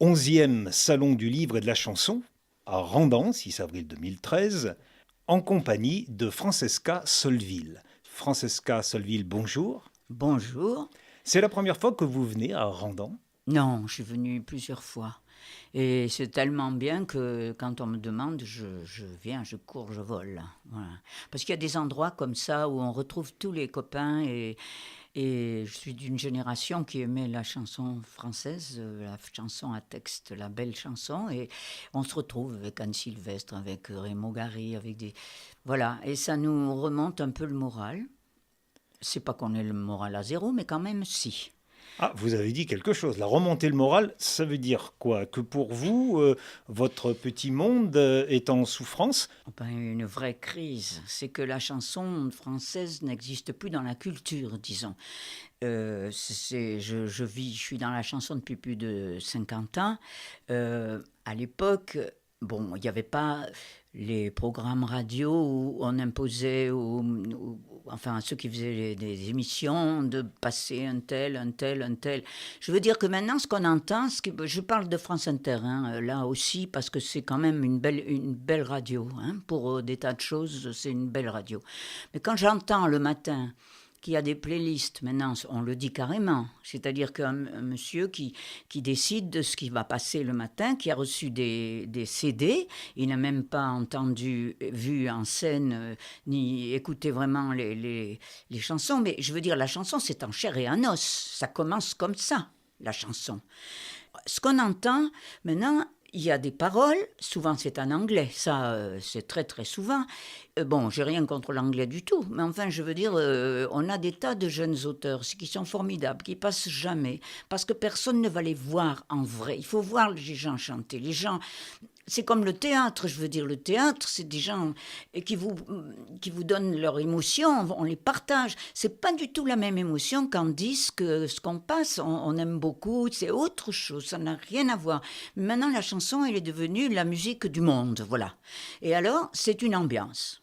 11e Salon du livre et de la chanson à Randan, 6 avril 2013, en compagnie de Francesca Solville. Francesca Solville, bonjour. Bonjour. C'est la première fois que vous venez à Randan? Non, je suis venue plusieurs fois. Et c'est tellement bien que quand on me demande, je viens, je cours, je vole. Voilà. Parce qu'il y a des endroits comme ça où on retrouve tous les copains et je suis d'une génération qui aimait la chanson française, la chanson à texte, la belle chanson. Et on se retrouve avec Anne Sylvestre, avec Raymond Gary, avec des... Voilà. Et ça nous remonte un peu le moral. C'est pas qu'on ait le moral à zéro, mais quand même si. Ah, vous avez dit quelque chose. La remontée le moral, ça veut dire quoi? Que pour vous, votre petit monde est en souffrance? Ben, une vraie crise, c'est que la chanson française n'existe plus dans la culture, disons. Je suis dans la chanson depuis plus de 50 ans. À l'époque, bon, il n'y avait pas les programmes radio où on imposait enfin, à ceux qui faisaient des émissions de passer un tel, un tel, un tel. Je veux dire que maintenant, ce qu'on entend, je parle de France Inter, hein, là aussi, parce que c'est quand même une belle radio. Hein, pour des tas de choses, c'est une belle radio. Mais quand j'entends le matin qu'il y a des playlists, maintenant on le dit carrément, c'est-à-dire un monsieur qui décide de ce qui va passer le matin, qui a reçu des CD, il n'a même pas entendu, vu en scène, ni écouté vraiment les chansons, mais je veux dire, la chanson c'est en chair et en os, ça commence comme ça, la chanson. Ce qu'on entend maintenant, il y a des paroles, souvent c'est en anglais, ça c'est très très souvent. Bon, j'ai rien contre l'anglais du tout, mais enfin je veux dire, on a des tas de jeunes auteurs qui sont formidables, qui passent jamais, parce que personne ne va les voir en vrai. Il faut voir les gens chanter. Les gens, c'est comme le théâtre, je veux dire, le théâtre, c'est des gens qui vous donnent leur émotion, on les partage. C'est pas du tout la même émotion qu'en disque, ce qu'on passe, on aime beaucoup, c'est autre chose, ça n'a rien à voir. Maintenant, la chanson, elle est devenue la musique du monde, voilà. Et alors, c'est une ambiance.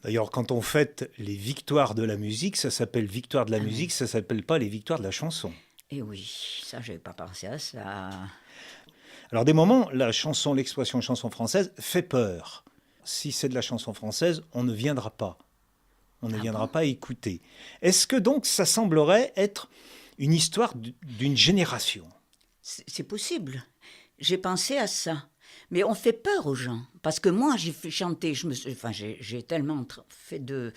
D'ailleurs, quand on fête les victoires de la musique, ça s'appelle victoire de la Ah oui. musique, ça s'appelle pas les victoires de la chanson. Et oui, ça, j'avais pas pensé à ça. Alors, des moments, la chanson, l'expression chanson française fait peur. Si c'est de la chanson française, on ne viendra pas. On ne Ah viendra bon? pas écouter. Est-ce que donc ça semblerait être une histoire d'une génération? C'est possible. J'ai pensé à ça. Mais on fait peur aux gens. Parce que moi, j'ai fait chanter, enfin, j'ai tellement fait de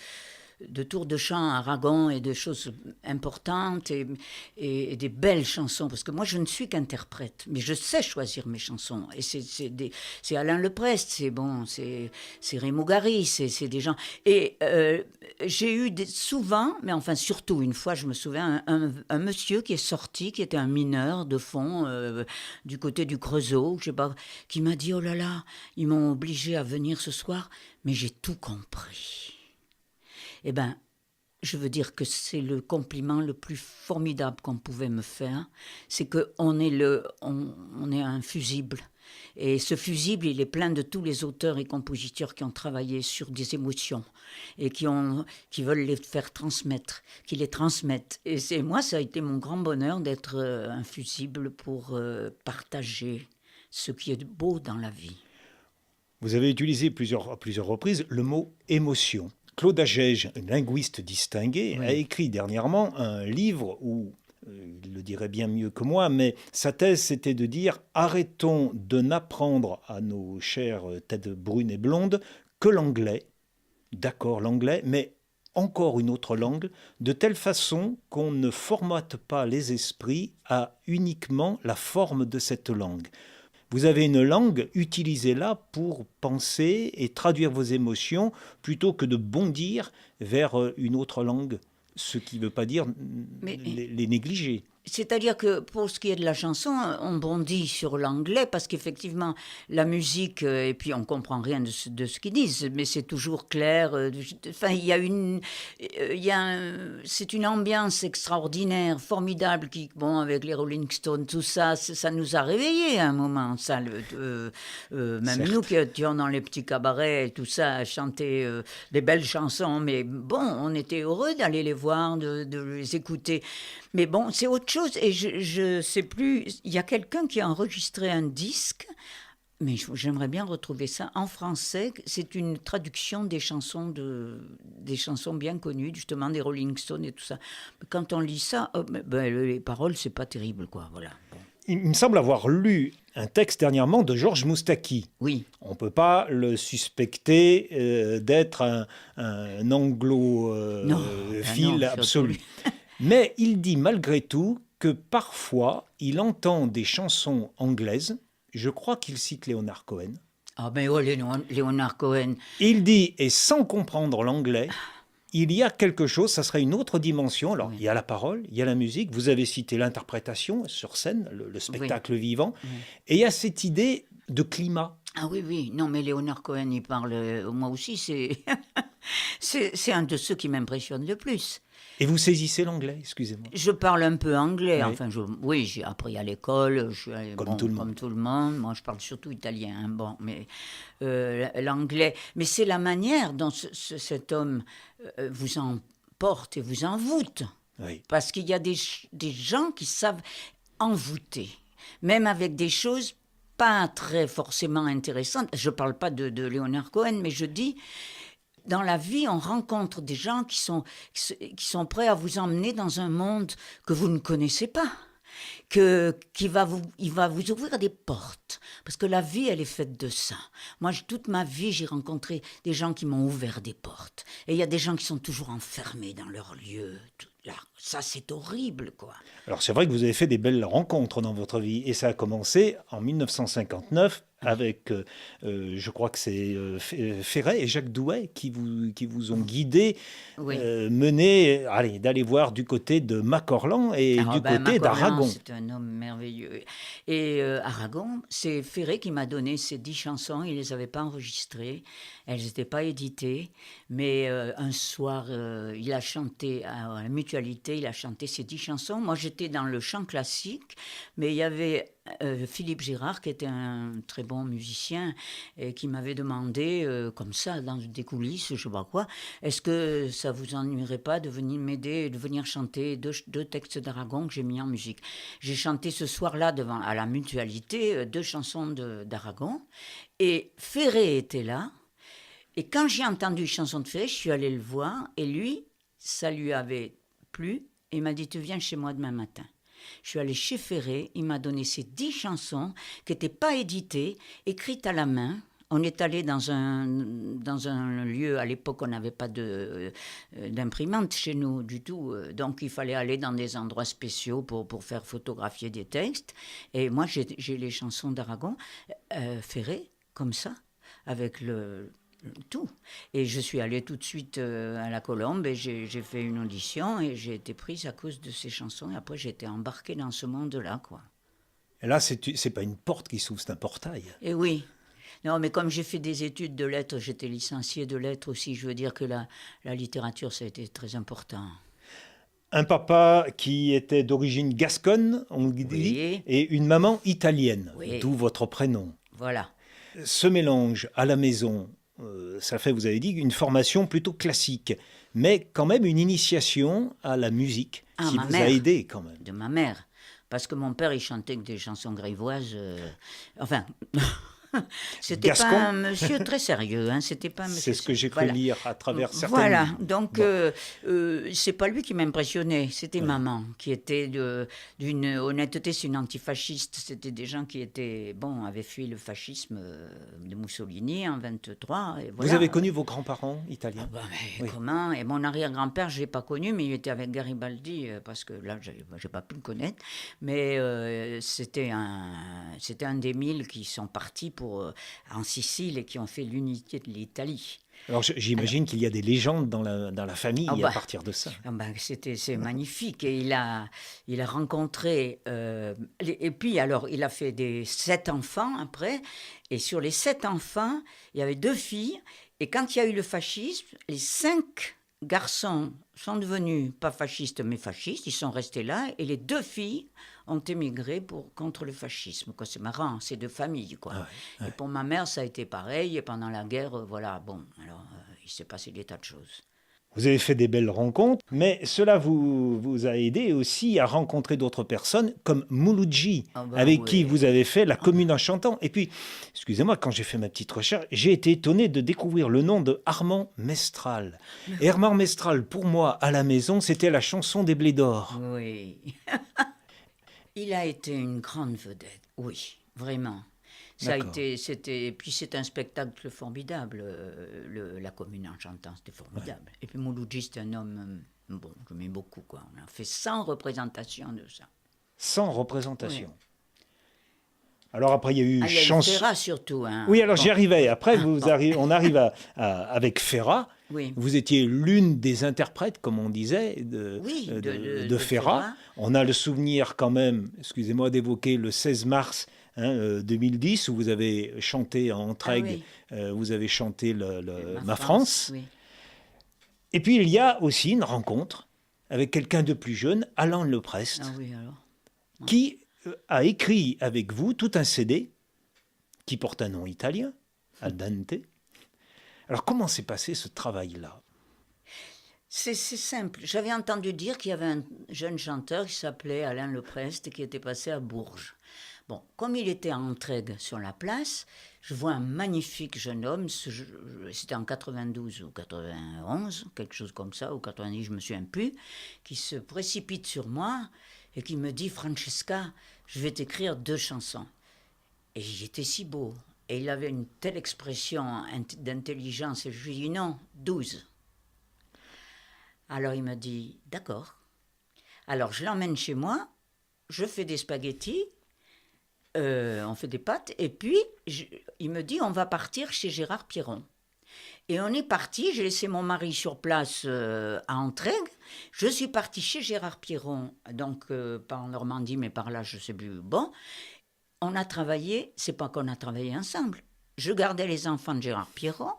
tours de chant à Aragon et de choses importantes et des belles chansons. Parce que moi, je ne suis qu'interprète, mais je sais choisir mes chansons. Et c'est Alain Leprest, c'est bon, c'est Raymond Gary, c'est des gens. Et j'ai eu souvent, mais enfin surtout une fois, je me souviens, un monsieur qui est sorti, qui était un mineur de fond du côté du Creusot, je sais pas, qui m'a dit, oh là là, ils m'ont obligé à venir ce soir, mais j'ai tout compris. Eh bien, je veux dire que c'est le compliment le plus formidable qu'on pouvait me faire, c'est qu'on est, on est un fusible. Et ce fusible, il est plein de tous les auteurs et compositeurs qui ont travaillé sur des émotions et qui veulent les faire transmettre, qui les transmettent. Et moi, ça a été mon grand bonheur d'être un fusible pour partager ce qui est beau dans la vie. Vous avez utilisé à plusieurs reprises le mot émotion. Claude Agege, un linguiste distingué, a Oui. écrit dernièrement un livre où, il le dirait bien mieux que moi, mais sa thèse c'était de dire arrêtons de n'apprendre à nos chères têtes brunes et blondes que l'anglais, d'accord l'anglais, mais encore une autre langue, de telle façon qu'on ne formate pas les esprits à uniquement la forme de cette langue. Vous avez une langue, utilisez-la pour penser et traduire vos émotions plutôt que de bondir vers une autre langue, ce qui ne veut pas dire Mais les négliger. c'est-à-dire que pour ce qui est de la chanson, on bondit sur l'anglais parce qu'effectivement, la musique, et puis on comprend rien de ce qu'ils disent, mais c'est toujours clair. Enfin, c'est une ambiance extraordinaire, formidable, qui, bon, avec les Rolling Stones, tout ça, ça nous a réveillés à un moment. Ça, même nous Certes. qui étions dans les petits cabarets et tout ça, à chanter des belles chansons, mais bon, on était heureux d'aller les voir, de les écouter. Mais bon, c'est autre chose. Et je sais plus. Il y a quelqu'un qui a enregistré un disque, mais j'aimerais bien retrouver ça en français. C'est une traduction des chansons bien connues, justement des Rolling Stones et tout ça. Quand on lit ça, les paroles, c'est pas terrible, quoi. Voilà. Bon. Il me semble avoir lu un texte dernièrement de Georges Moustaki. Oui. On ne peut pas le suspecter d'être un anglophile absolu. Mais il dit malgré tout que parfois, il entend des chansons anglaises. Je crois qu'il cite Leonard Cohen. Ah ben oh, Leonard Cohen. Il dit, et sans comprendre l'anglais, il y a quelque chose, ça serait une autre dimension. Alors, il y a la parole, il y a la musique. Vous avez cité l'interprétation sur scène, le spectacle vivant. Et il y a cette idée de climat. Ah oui, oui. Non, mais Leonard Cohen, il parle... moi aussi, c'est un de ceux qui m'impressionne le plus. Et vous saisissez l'anglais, excusez-moi. Je parle un peu anglais. Oui. Enfin, j'ai appris à l'école. Comme tout le monde. Comme tout le monde. Moi, je parle surtout italien. Hein, bon, mais l'anglais... Mais c'est la manière dont cet homme vous emporte et vous envoûte. Oui. Parce qu'il y a des gens qui savent envoûter. Même avec des choses pas très forcément intéressantes. Je ne parle pas de Leonard Cohen, mais je dis... Dans la vie, on rencontre des gens qui sont prêts à vous emmener dans un monde que vous ne connaissez pas. Il va vous ouvrir des portes. Parce que la vie, elle est faite de ça. Moi, toute ma vie, j'ai rencontré des gens qui m'ont ouvert des portes. Et il y a des gens qui sont toujours enfermés dans leur lieu. Là, ça, c'est horrible, quoi. Alors, c'est vrai que vous avez fait des belles rencontres dans votre vie. Et ça a commencé en 1959 avec, je crois que c'est Ferret et Jacques Douai qui vous ont guidé, d'aller voir du côté de Macorlan et côté d'Aragon. C'est un homme merveilleux. Et Aragon, c'est Ferret qui m'a donné ces 10 chansons. Il ne les avait pas enregistrées. Elles n'étaient pas éditées. Mais un soir, il a chanté à la Mutualité, il a chanté ces 10 chansons. Moi, j'étais dans le chant classique, mais il y avait Philippe Girard, qui était un très bon musicien, et qui m'avait demandé, comme ça, dans des coulisses, je ne sais pas quoi, est-ce que ça vous ennuierait pas de venir m'aider, de venir chanter deux textes d'Aragon que j'ai mis en musique. J'ai chanté ce soir-là à la Mutualité 2 chansons d'Aragon, et Ferret était là. Et quand j'ai entendu les chansons de Ferret, je suis allée le voir, et lui, ça lui avait plu, et il m'a dit, tu viens chez moi demain matin. Je suis allée chez Ferret, il m'a donné ces 10 chansons qui n'étaient pas éditées, écrites à la main. On est allé dans un lieu, à l'époque on n'avait pas d'imprimante chez nous du tout, donc il fallait aller dans des endroits spéciaux pour faire photographier des textes. Et moi j'ai les chansons d'Aragon, Ferret, comme ça, avec tout. Et je suis allée tout de suite à la Colombe et j'ai fait une audition et j'ai été prise à cause de ces chansons. Et après, j'ai été embarquée dans ce monde-là, quoi. Et là, c'est pas une porte qui s'ouvre, c'est un portail. Et oui. Non, mais comme j'ai fait des études de lettres, j'étais licenciée de lettres aussi. Je veux dire que la littérature, ça a été très important. Un papa qui était d'origine gasconne, on le dit, et une maman italienne, d'où votre prénom. Voilà. Ce mélange à la maison, ça fait, vous avez dit, une formation plutôt classique, mais quand même une initiation à la musique qui vous a aidé quand même. De ma mère, parce que mon père, il chantait que des chansons grivoises, enfin... C'était Gascon. pas un monsieur très sérieux, hein. C'était pas un monsieur. C'est ce que j'ai cru lire à travers certaines. Voilà, donc c'est pas lui qui m'impressionnait, c'était maman, qui était d'une honnêteté, c'est une antifasciste. C'était des gens qui avaient fui le fascisme de Mussolini en 1923. Et voilà. Vous avez connu vos grands-parents italiens? Comment? Et mon arrière-grand-père, je l'ai pas connu, mais il était avec Garibaldi, parce que là, j'ai pas pu le connaître. Mais c'était un des 1000 qui sont partis en Sicile et qui ont fait l'unité de l'Italie. Alors j'imagine qu'il y a des légendes dans la famille à partir de ça. C'est magnifique. Et il a rencontré... et puis alors, il a fait 7 enfants après. Et sur les 7 enfants, il y avait 2 filles. Et quand il y a eu le fascisme, les 5 garçons sont devenus pas fascistes, mais fascistes. Ils sont restés là. Et les 2 filles ont émigré contre le fascisme. Quoi. C'est marrant, c'est de famille. Quoi. Et pour ma mère, ça a été pareil. Et pendant la guerre, voilà, bon, alors il s'est passé des tas de choses. Vous avez fait des belles rencontres, mais cela vous a aidé aussi à rencontrer d'autres personnes comme Mouloudji, Ah ben avec qui vous oui. avez fait la Ah ben, commune en chantant. Et puis, excusez-moi, quand j'ai fait ma petite recherche, j'ai été étonné de découvrir le nom de Armand Mestral. Et Armand Mestral, pour moi, à la maison, c'était la chanson des Blés d'Or. oui. Il a été une grande vedette, oui, vraiment. Ça a D'accord. été, c'était, puis c'est un spectacle formidable, la commune en chantant, c'était Ouais. formidable. Et puis Mouloudji, c'est un homme, bon, je m'aime beaucoup, quoi. On a fait 100 représentations de ça. Sans Oui. représentation. Alors après, il y a eu Ah, il y a eu chanson. Ferrat surtout, hein. Oui, alors j'y Bon, arrivais. Après, bon, on arrive avec Ferrat. oui, Vous étiez l'une des interprètes, comme on disait, oui, de de Ferrat. Ferrat. On a le souvenir quand même, excusez-moi d'évoquer le 16 mars 2010, où vous avez chanté en Ah Entraigue, oui, vous avez chanté Ma Ma France, France. oui. Et puis il y a aussi une rencontre avec quelqu'un de plus jeune, Alain Ah Leprest, oui, alors. Ouais. qui a écrit avec vous tout un CD qui porte un nom italien, Al Dente. Alors comment s'est passé ce travail-là? C'est simple. J'avais entendu dire qu'il y avait un jeune chanteur qui s'appelait Alain Leprest et qui était passé à Bourges. Bon, comme il était en Entraigue sur la place, je vois un magnifique jeune homme, c'était en 92 ou 91, quelque chose comme ça, ou 90, je me souviens plus, qui se précipite sur moi et qui me dit: Francesca, je vais t'écrire 2 chansons. Et il était si beau. Et il avait une telle expression d'intelligence. Et je lui ai dit: non, 12. Alors il m'a dit: d'accord. Alors je l'emmène chez moi, je fais des spaghettis, on fait des pâtes, et puis il me dit: on va partir chez Gérard Pierron. Et on est parti, j'ai laissé mon mari sur place à Entraigues. Je suis partie chez Gérard Pierron, donc pas en Normandie, mais par là, je ne sais plus. Bon, on a travaillé, c'est pas qu'on a travaillé ensemble. Je gardais les enfants de Gérard Pierron,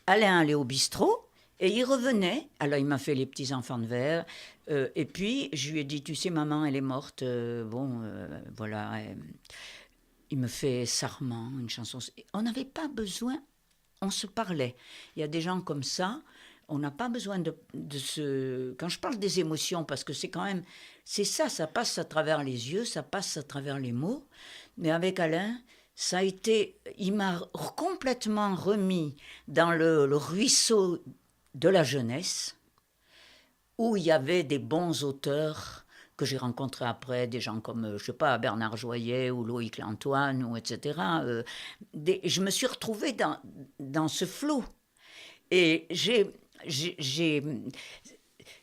Alain allait au bistrot, et il revenait. Alors il m'a fait les petits enfants de verre, et puis je lui ai dit: tu sais, maman, elle est morte, voilà. Il me fait Sarment, une chanson. On n'avait pas besoin, on se parlait. Il y a des gens comme ça, on n'a pas besoin de se... Quand je parle des émotions, parce que c'est quand même... C'est ça, ça passe à travers les yeux, ça passe à travers les mots. Mais avec Alain, ça a été... Il m'a complètement remis dans le ruisseau de la jeunesse, où il y avait des bons auteurs que j'ai rencontrés après, des gens comme, je sais pas, Bernard Joyet ou Loïc Lantoine, ou etc. Je me suis retrouvée dans ce flot. Et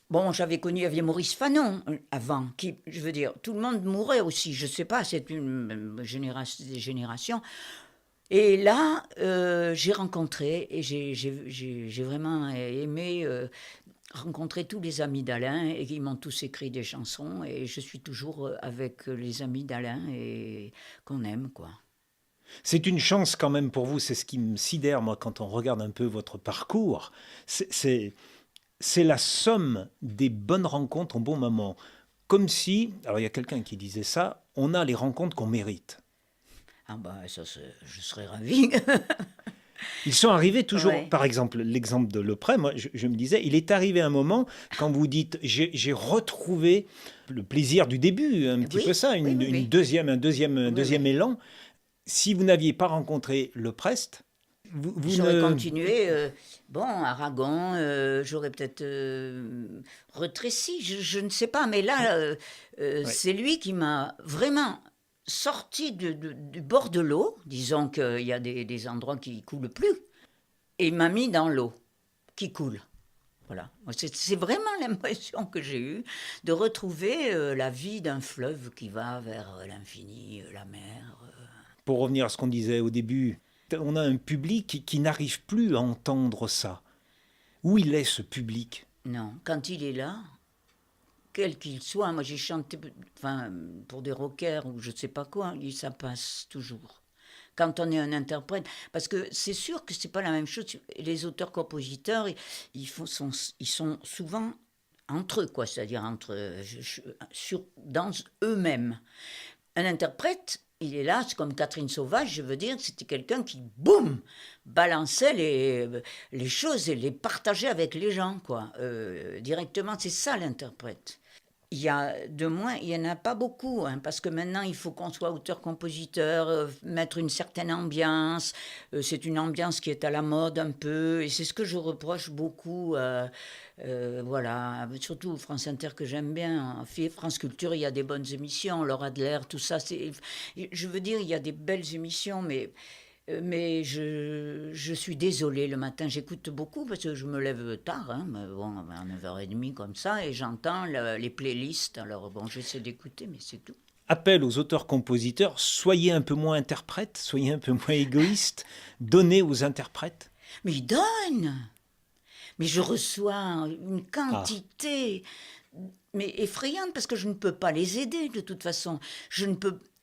bon, j'avais connu, il y avait Maurice Fanon avant, qui, je veux dire, tout le monde mourait aussi, je sais pas, c'est une génération. Et là, j'ai rencontré, et j'ai vraiment aimé rencontrer tous les amis d'Alain, et ils m'ont tous écrit des chansons, et je suis toujours avec les amis d'Alain, et qu'on aime, quoi. C'est une chance quand même pour vous, c'est ce qui me sidère, moi, quand on regarde un peu votre parcours. C'est la somme des bonnes rencontres au bon moment. Comme si, alors il y a quelqu'un qui disait ça, on a les rencontres qu'on mérite. Ah ben, ça, je serais ravie. Ils sont arrivés toujours, Ouais. par exemple, l'exemple de Lepré, moi je me disais, il est arrivé un moment quand vous dites, j'ai retrouvé le plaisir du début, un petit Oui, peu ça, oui, oui, une oui. deuxième, un Oui, deuxième oui. élan. Si vous n'aviez pas rencontré Leprest, vous J'aurais ne... continué, bon, Aragon, j'aurais peut-être rétréci, je ne sais pas, mais là, Ouais. c'est lui qui m'a vraiment sorti du bord de l'eau, disons qu'il y a des endroits qui coulent plus, et il m'a mis dans l'eau qui coule. Voilà. C'est vraiment l'impression que j'ai eue de retrouver la vie d'un fleuve qui va vers l'infini, la mer. Pour revenir à ce qu'on disait au début, on a un public qui n'arrive plus à entendre ça. Où il est ce public? Non, quand il est là, quel qu'il soit, moi j'ai chanté enfin, pour des rockers ou je ne sais pas quoi, et ça passe toujours. Quand on est un interprète, parce que c'est sûr que c'est pas la même chose. Les auteurs-compositeurs, ils sont souvent entre eux, quoi, c'est-à-dire entre, dans eux-mêmes. Un interprète, il est là, c'est comme Catherine Sauvage, je veux dire, c'était quelqu'un qui, boum, balançait les choses et les partageait avec les gens, quoi. Directement, c'est ça l'interprète. Il y a de moins, il n'y en a pas beaucoup, hein, parce que maintenant il faut qu'on soit auteur-compositeur, mettre une certaine ambiance. C'est une ambiance qui est à la mode un peu, et c'est ce que je reproche beaucoup. Voilà, surtout France Inter que j'aime bien. France Culture, il y a des bonnes émissions, Laura Adler, tout ça. Je veux dire, il y a des belles émissions, mais je suis désolée le matin, j'écoute beaucoup parce que je me lève tard, hein, mais bon, à 9h30 comme ça, et j'entends les playlists. Alors bon, j'essaie d'écouter, mais c'est tout. Appel aux auteurs-compositeurs, soyez un peu moins interprètes, soyez un peu moins égoïstes, donnez aux interprètes. Mais ils donnent. Mais je reçois une Ah, quantité mais effrayante parce que je ne peux pas les aider de toute façon.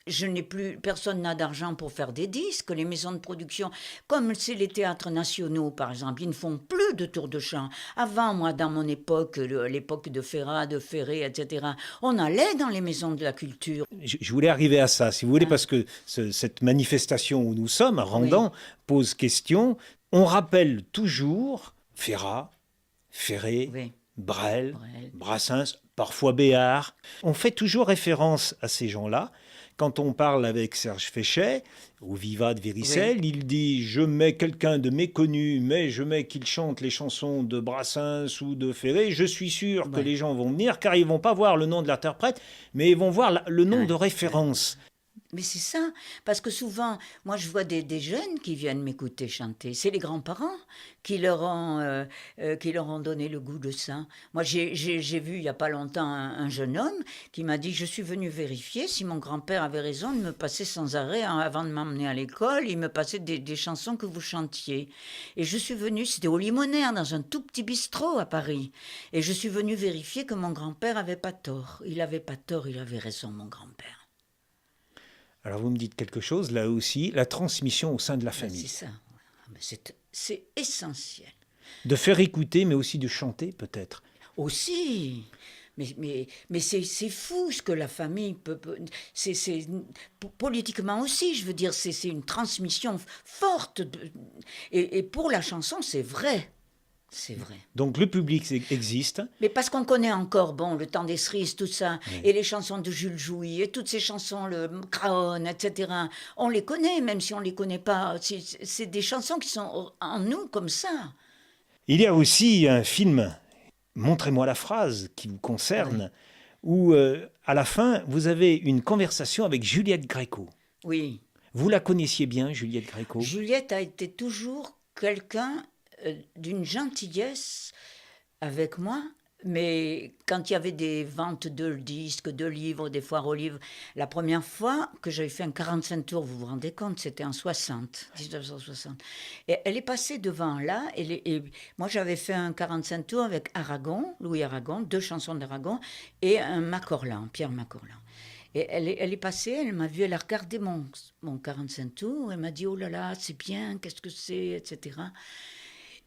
Je n'ai plus, personne n'a d'argent pour faire des disques. Les maisons de production, comme c'est les théâtres nationaux par exemple, ils ne font plus de tours de chant. Avant, moi, dans mon époque, l'époque de Ferrat, de Ferré, etc., on allait dans les maisons de la culture. je voulais arriver à ça, si vous voulez, Hein? parce que cette manifestation où nous sommes, Oui, rendant, pose question. On rappelle toujours Ferrat, Ferré, oui, Brel, Brel. Brassens, parfois Béard. On fait toujours référence à ces gens-là. Quand on parle avec Serge Féchet, au Vivat de Oui, Véricelle, il dit « Je mets quelqu'un de méconnu, mais je mets qu'il chante les chansons de Brassens ou de Ferré. Je suis sûr que ouais, les gens vont venir, car ils vont pas voir le nom de l'interprète, mais ils vont voir le nom ouais, de ouais. référence. » Mais c'est ça, parce que souvent, moi je vois des jeunes qui viennent m'écouter chanter. C'est les grands-parents qui leur ont donné le goût de ça. Moi j'ai vu il n'y a pas longtemps un jeune homme qui m'a dit, je suis venu vérifier si mon grand-père avait raison de me passer sans arrêt, hein, avant de m'emmener à l'école, il me passait des chansons que vous chantiez. Et je suis venu, c'était au Limonaire, dans un tout petit bistrot à Paris. Et je suis venu vérifier que mon grand-père avait pas tort. Il avait pas tort, il avait raison, mon grand-père. Alors vous me dites quelque chose, là aussi, la transmission au sein de la Ben, c'est famille. ça. Ah, ben, c'est essentiel. De faire écouter, mais aussi de chanter peut-être. Aussi. Mais c'est fou ce que la famille politiquement aussi, je veux dire, c'est une transmission forte. Et pour la chanson, c'est vrai. C'est vrai. Donc le public existe. Mais parce qu'on connaît encore, bon, le temps des cerises, tout ça, Oui. et les chansons de Jules Jouy, et toutes ces chansons, le Craon, etc. On les connaît, même si on les connaît pas. C'est des chansons qui sont en nous comme ça. Il y a aussi un film, Montrez-moi la phrase, qui vous Oui. concerne, où à la fin, vous avez une conversation avec Juliette Gréco. Oui. Vous la connaissiez bien, Juliette Gréco? Juliette a été toujours quelqu'un d'une gentillesse avec moi, mais quand il y avait des ventes de disques, de livres, des foires aux livres, la première fois que j'avais fait un 45 tours, vous vous rendez compte, c'était en 60, 1960. Et elle est passée devant là, et moi j'avais fait un 45 tours avec Aragon, Louis Aragon, 2 chansons d'Aragon, et un Macorlan, Pierre Macorlan. Et elle est passée, elle m'a vu, elle a regardé mon 45 tours, elle m'a dit, oh là là, c'est bien, qu'est-ce que c'est, etc.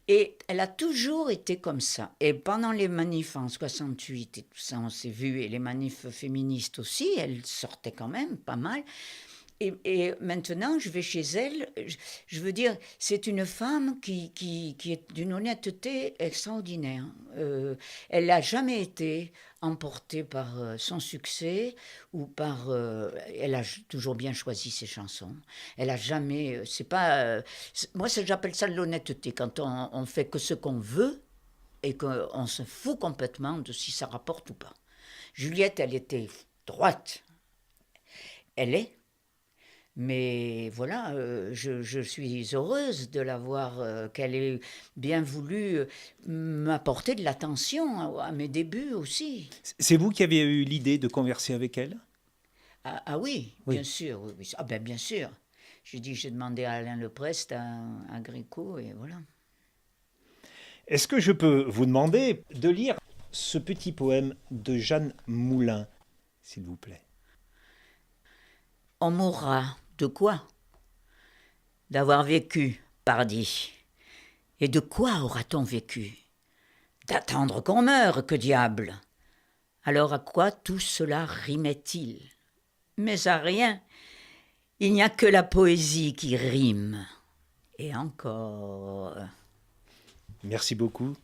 Et elle a toujours été comme ça. Et pendant les manifs en 68 et tout ça, on s'est vu, et les manifs féministes aussi, elle sortait quand même pas mal. Et maintenant, je vais chez elle. Je veux dire, c'est une femme qui est d'une honnêteté extraordinaire. Elle n'a jamais été emportée par son succès ou par. Elle a toujours bien choisi ses chansons. Elle a jamais. C'est pas. Moi, j'appelle ça de l'honnêteté quand on fait que ce qu'on veut et qu'on se fout complètement de si ça rapporte ou pas. Juliette, elle était droite. Elle est. Mais voilà, je suis heureuse de l'avoir, qu'elle ait bien voulu m'apporter de l'attention à mes débuts aussi. C'est vous qui avez eu l'idée de converser avec elle? Ah, ah oui, bien Oui. sûr, oui, oui. Ah ben bien sûr. J'ai demandé à Alain Leprest, à Gréco, et voilà. Est-ce que je peux vous demander de lire ce petit poème de Jeanne Moulin, s'il vous plaît? On mourra de quoi? D'avoir vécu, pardi. Et de quoi aura-t-on vécu? D'attendre qu'on meure, que diable! Alors à quoi tout cela rimait-il? Mais à rien. Il n'y a que la poésie qui rime. Et encore. Merci beaucoup.